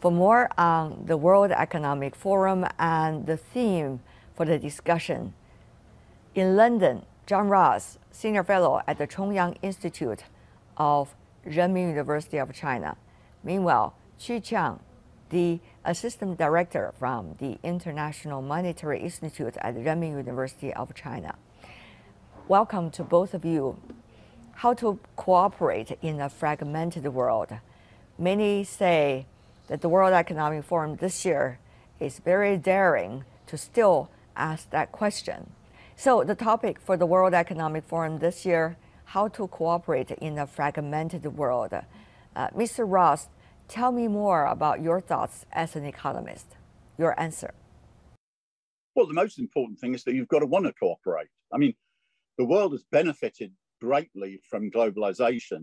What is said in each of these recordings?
For more on the World Economic Forum and the theme for the discussion, in London, John Ross, Senior Fellow at the Chongyang Institute of Renmin University of China. Meanwhile, Qu Qiang, the Assistant Director from the International Monetary Institute at Renmin University of China. Welcome to both of you. How to cooperate in a fragmented world? Many say that the World Economic Forum this year is very daring to still ask that question. So the topic for the World Economic Forum this year, how to cooperate in a fragmented world. Mr. Ross, tell me more about your thoughts as an economist. Your answer. Well, the most important thing is that you've got to want to cooperate. I mean, the world has benefited greatly from globalization,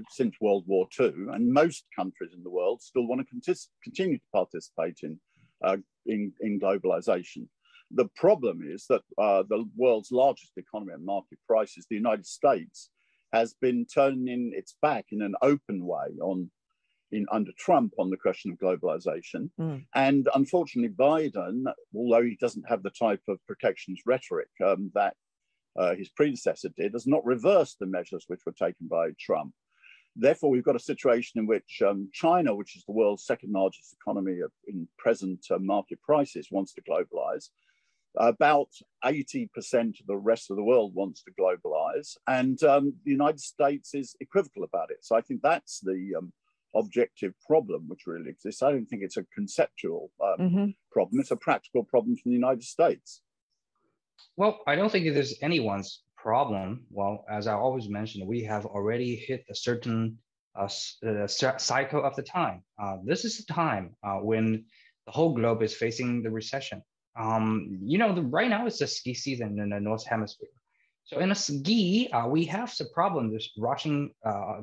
since World War II, and most countries in the world still want to continue to participate in globalization. The problem is that the world's largest economy and market prices, the United States, has been turning its back in an open way under Trump on the question of globalization. And unfortunately, Biden, although he doesn't have the type of protectionist rhetoric that his predecessor did, has not reversed the measures which were taken by Trump. Therefore, we've got a situation in which China, which is the world's second largest economy in present market prices, wants to globalize. About 80% of the rest of the world wants to globalize, and the United States is equivocal about it. So I think that's the objective problem which really exists. I don't think it's a conceptual problem. It's a practical problem from the United States. Well, I don't think it is anyone's problem. Well, as I always mention, we have already hit a certain cycle of the time. This is the time when the whole globe is facing the recession. Right now it's a ski season in the North Hemisphere. So in a ski, we have some problems rushing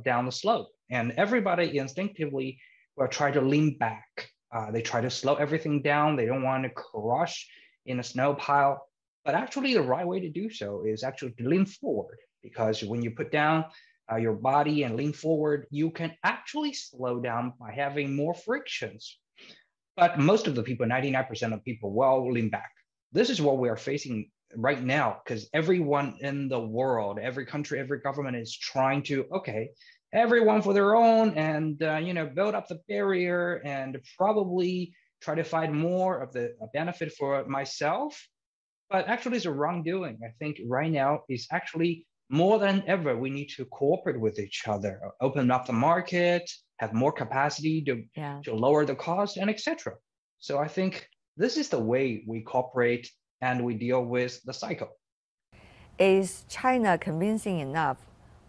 down the slope, and everybody instinctively will try to lean back. They try to slow everything down. They don't want to crush in a snow pile. But actually, the right way to do so is actually to lean forward, because when you put down your body and lean forward, you can actually slow down by having more frictions. But most of the people, 99% of people, will lean back. This is what we are facing right now, because everyone in the world, every country, every government is trying to, everyone for their own, and build up the barrier and probably try to find more of the benefit for myself. But actually, it's a wrongdoing. I think right now is actually more than ever, we need to cooperate with each other, open up the market, have more capacity to lower the cost, and etc. So I think this is the way we cooperate and we deal with the cycle. Is China convincing enough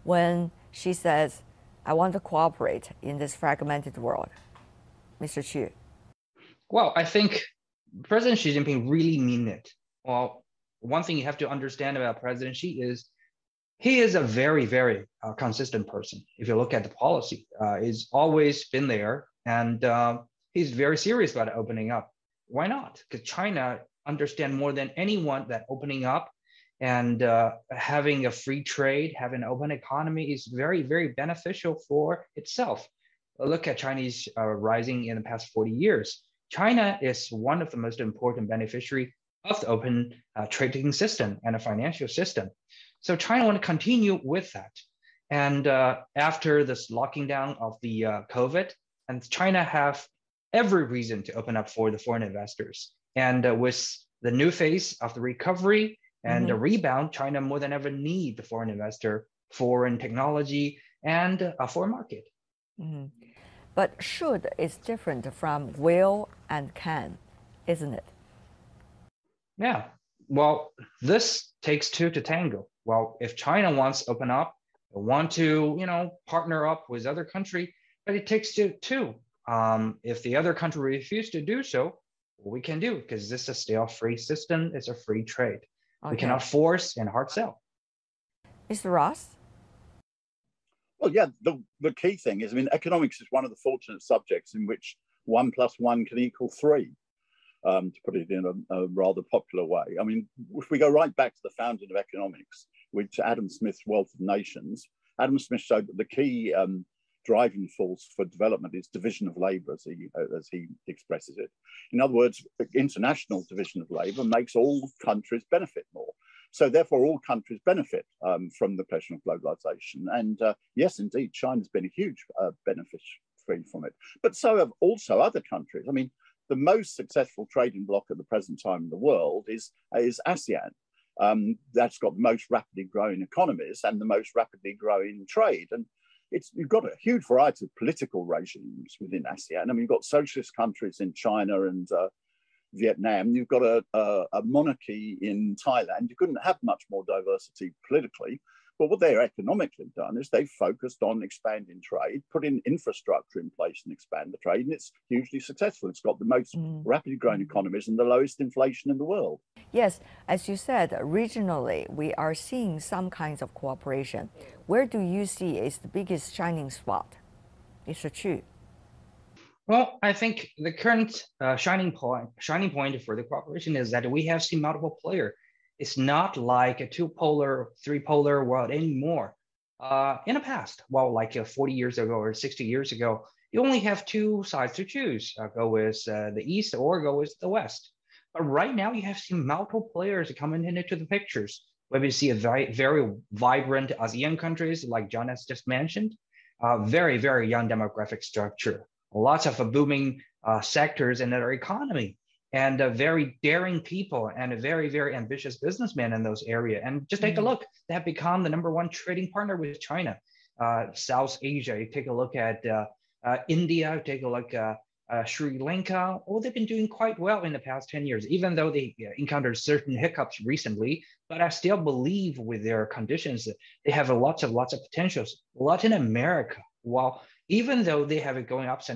when she says, I want to cooperate in this fragmented world? Mr. Qu. Well, I think President Xi Jinping really means it. Well, one thing you have to understand about President Xi is he is a very, very consistent person. If you look at the policy, he's always been there, and he's very serious about opening up. Why not? Because China understands more than anyone that opening up and having a free trade, having an open economy is very, very beneficial for itself. Look at Chinese rising in the past 40 years. China is one of the most important beneficiaries of the open trading system and a financial system. So China want to continue with that. And after this locking down of the COVID, and China have every reason to open up for the foreign investors. And with the new phase of the recovery and the rebound, China more than ever need the foreign investor, foreign technology, and a foreign market. But should is different from will and can, isn't it? Yeah, well, this takes two to tango. Well, if China wants to open up, want to, partner up with other country, but it takes two. If the other country refuses to do so, we can do, because this is still a free system. It's a free trade. We cannot force and hard sell. Mr. Ross? Well, yeah, the key thing is, economics is one of the fortunate subjects in which 1 + 1 can equal 3. To put it in a rather popular way. If we go right back to the founding of economics, which Adam Smith's Wealth of Nations, Adam Smith showed that the key driving force for development is division of labor, as he expresses it. In other words, international division of labor makes all countries benefit more. So therefore, all countries benefit from the pressure of globalization. And yes, indeed, China's been a huge beneficiary from it. But so have also other countries. I mean, the most successful trading bloc at the present time in the world is ASEAN. That's got the most rapidly growing economies and the most rapidly growing trade. And you've got a huge variety of political regimes within ASEAN. I mean, you've got socialist countries in China and Vietnam. You've got a monarchy in Thailand. You couldn't have much more diversity politically. But what they've economically done is they've focused on expanding trade, putting infrastructure in place and expand the trade, and it's hugely successful. It's got the most rapidly growing economies and the lowest inflation in the world. Yes, as you said, regionally, we are seeing some kinds of cooperation. Where do you see is the biggest shining spot? Mr. Chu. Well, I think the current shining point for the cooperation is that we have seen multiple players. It's not like a two-polar, three-polar world anymore. In the past, well, like 40 years ago or 60 years ago, you only have two sides to choose, go with the East or go with the West. But right now, you have seen multiple players coming into the pictures. Where we see a very vibrant ASEAN countries, like John has just mentioned, very, very young demographic structure, lots of booming sectors in their economy, and very daring people and a very, very ambitious businessmen in those areas. And just take a look, they have become the #1 trading partner with China. South Asia, you take a look at India, take a look at Sri Lanka. Oh, they've been doing quite well in the past 10 years, even though they encountered certain hiccups recently. But I still believe with their conditions, they have lots of potentials. Latin America, well, even though they have it going through ups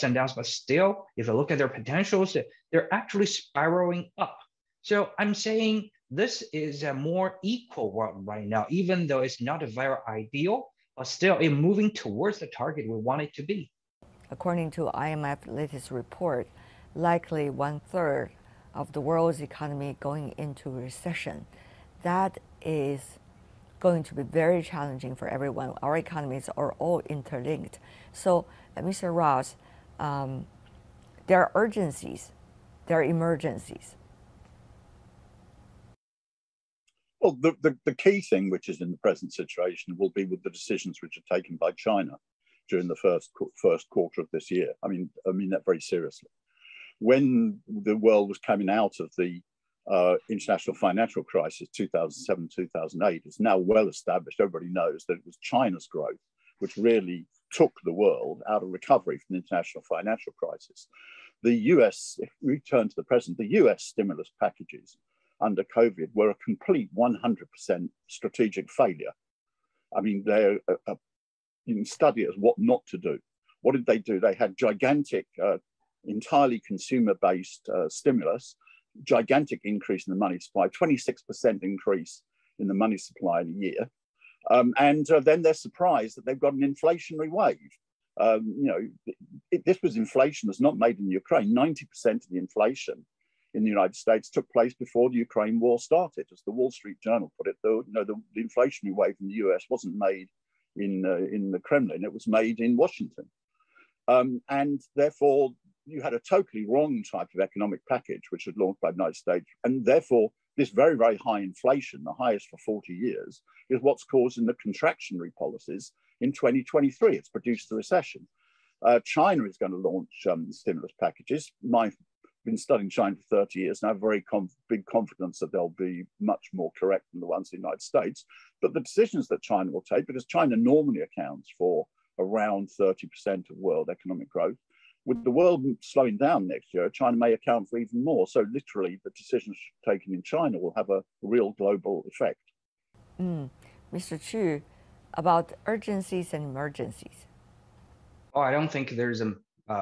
and downs, but still, if you look at their potentials, they're actually spiraling up. So I'm saying this is a more equal world right now, even though it's not very ideal, but still it's moving towards the target we want it to be. According to IMF latest report, likely 1/3 of the world's economy going into recession. That is going to be very challenging for everyone. Our economies are all interlinked. So, Mr. Ross, there are urgencies, there are emergencies. Well, the key thing, which is in the present situation, will be with the decisions which are taken by China during the first quarter of this year. I mean that very seriously. When the world was coming out of the international financial crisis, 2007, 2008, it's now well established. Everybody knows that it was China's growth which really took the world out of recovery from the international financial crisis. The US, if we turn to the present, the US stimulus packages under COVID were a complete 100% strategic failure. I mean, you can study it as what not to do. What did they do? They had gigantic, entirely consumer-based stimulus, gigantic increase in the money supply, 26% increase in the money supply in a year. And then they're surprised that they've got an inflationary wave. This was inflation that's not made in Ukraine. 90% of the inflation in the United States took place before the Ukraine war started. As the Wall Street Journal put it, the inflationary wave in the US wasn't made in the Kremlin, it was made in Washington. And therefore, you had a totally wrong type of economic package, which was launched by the United States. And therefore, this very, very high inflation, the highest for 40 years, is what's causing the contractionary policies in 2023. It's produced the recession. China is going to launch stimulus packages. I've been studying China for 30 years and I have very big confidence that they'll be much more correct than the ones in the United States. But the decisions that China will take, because China normally accounts for around 30% of world economic growth, with the world slowing down next year, China may account for even more. So literally, the decisions taken in China will have a real global effect. Mr. Chu, about urgencies and emergencies. Oh, I don't think there's an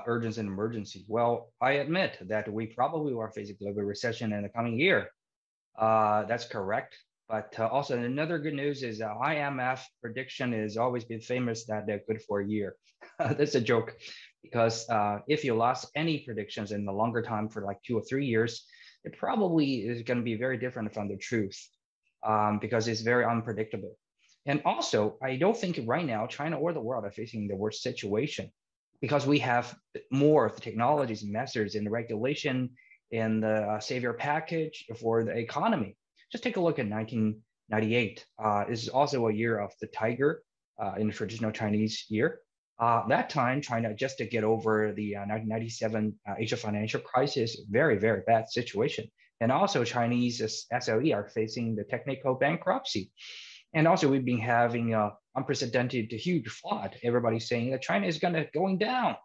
urgency and emergency. Well, I admit that we probably will face a global recession in the coming year. That's correct. But also another good news is IMF prediction has always been famous that they're good for a year. That's a joke, because if you lost any predictions in the longer time for like 2 or 3 years, it probably is going to be very different from the truth, because it's very unpredictable. And also, I don't think right now China or the world are facing the worst situation because we have more of the technologies and methods and the regulation and the savior package for the economy. Just take a look at 1998. This is also a year of the tiger in the traditional Chinese year. That time, China, just to get over the 1997 Asia financial crisis, very, very bad situation. And also Chinese SLE are facing the technical bankruptcy. And also we've been having unprecedented huge flood. Everybody's saying that China is going down.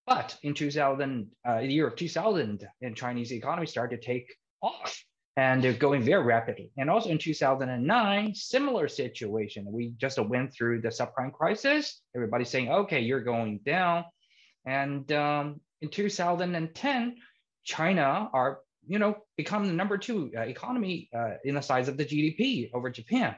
But in the year of 2000, the Chinese economy started to take off and they're going very rapidly. And also in 2009, similar situation. We just went through the subprime crisis. Everybody's saying, okay, you're going down. And in 2010, China are, become the number 2 economy in the size of the GDP over Japan.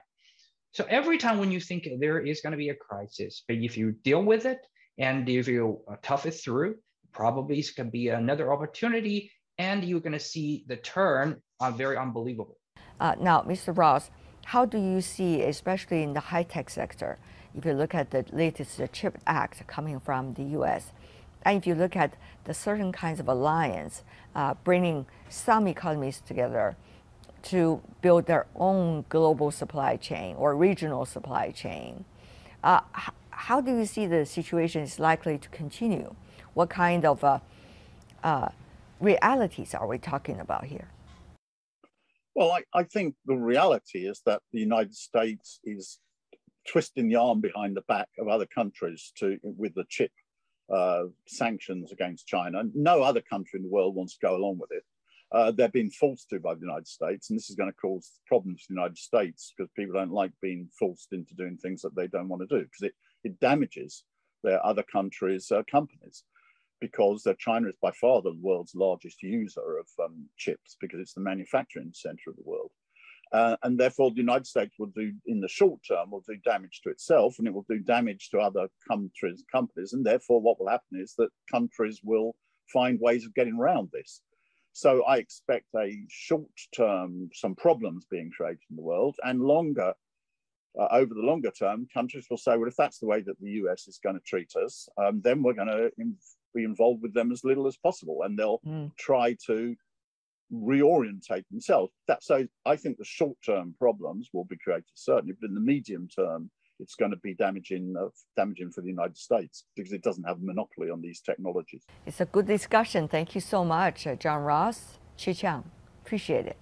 So every time when you think there is going to be a crisis, but if you deal with it and if you tough it through, probably it's going to be another opportunity and you're going to see the turn very unbelievable. Now, Mr. Ross, how do you see, especially in the high-tech sector, if you look at the latest CHIP Act coming from the US, and if you look at the certain kinds of alliance, bringing some economies together to build their own global supply chain or regional supply chain. How do you see the situation is likely to continue? What kind of realities are we talking about here? Well, I think the reality is that the United States is twisting the arm behind the back of other countries with the chip sanctions against China. No other country in the world wants to go along with it. They're being forced to by the United States, and this is going to cause problems for the United States because people don't like being forced into doing things that they don't want to do because it damages their other countries' companies because China is by far the world's largest user of chips because it's the manufacturing center of the world. And therefore, the United States will do, in the short term, will do damage to itself and it will do damage to other countries' companies. And therefore, what will happen is that countries will find ways of getting around this. So I expect a short term, some problems being created in the world, and longer, over the longer term, countries will say, well, if that's the way that the US is going to treat us, then we're going to be involved with them as little as possible, and they'll try to reorientate themselves. So I think the short term problems will be created certainly, but in the medium term, it's going to be damaging for the United States because it doesn't have a monopoly on these technologies. It's a good discussion. Thank you so much, John Ross, Chi Chiang. Appreciate it.